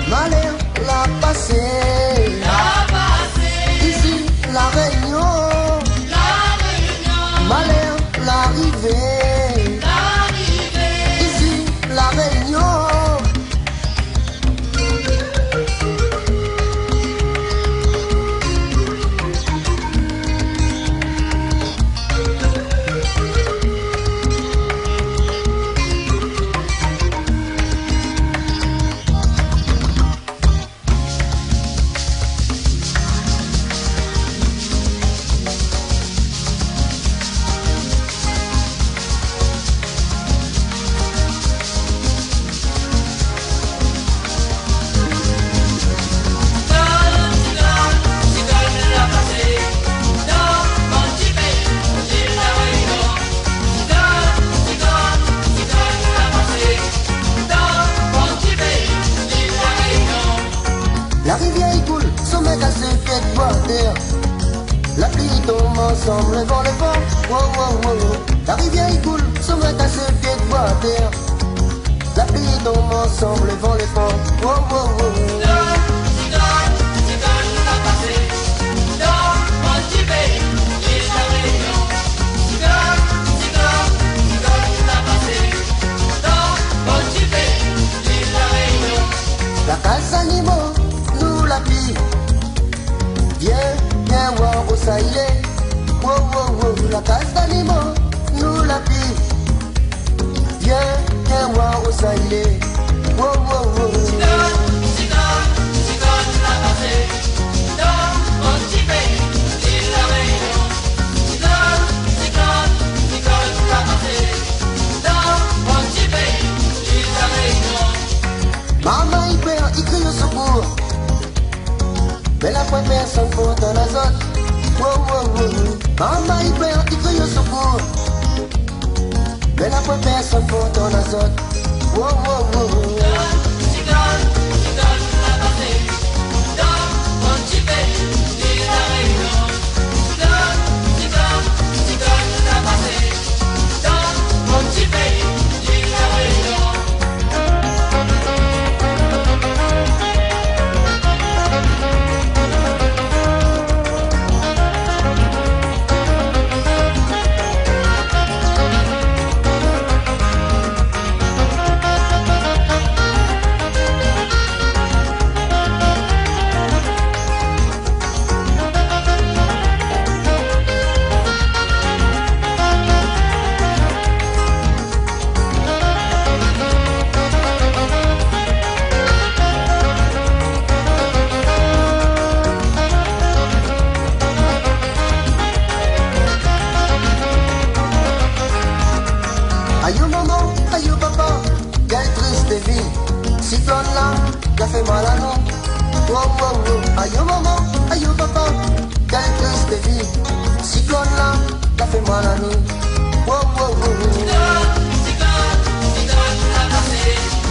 Malheur l'a passé. Ici la Réunion. Malheur l'arrivée. Ici la Réunion. La rivière coule, sommet à ses pieds de bois terre. La pluie tombe ensemble, le vent, wow, wow, wow. La rivière coule, sommet à ses pieds de bois terre. La pluie tombe ensemble, le vent, wow, wow, wow. La case animaux nous la vie. Viens voir où ça y est. Wow, wow, wow. La case d'animaux nous la vie. Viens voir où ça y est. Wow, wow, wow. Maman il perd, il crie au secours. Mais la fois personne pour ton azote. Wow, wow, wow. Maman il perd, il crie au secours. Mais la fois personne pour ton azote. Wow, wow, wow. Aïe maman, aïe papa, quelle triste vie. Cyclone là, ça fait mal à nous. Wow, wow, wow. Aïe maman, aïe papa, quelle triste vie. Cyclone là, ça fait mal à nous. Wow, wow, wow. Cyclone, cyclone, cyclone, la passé.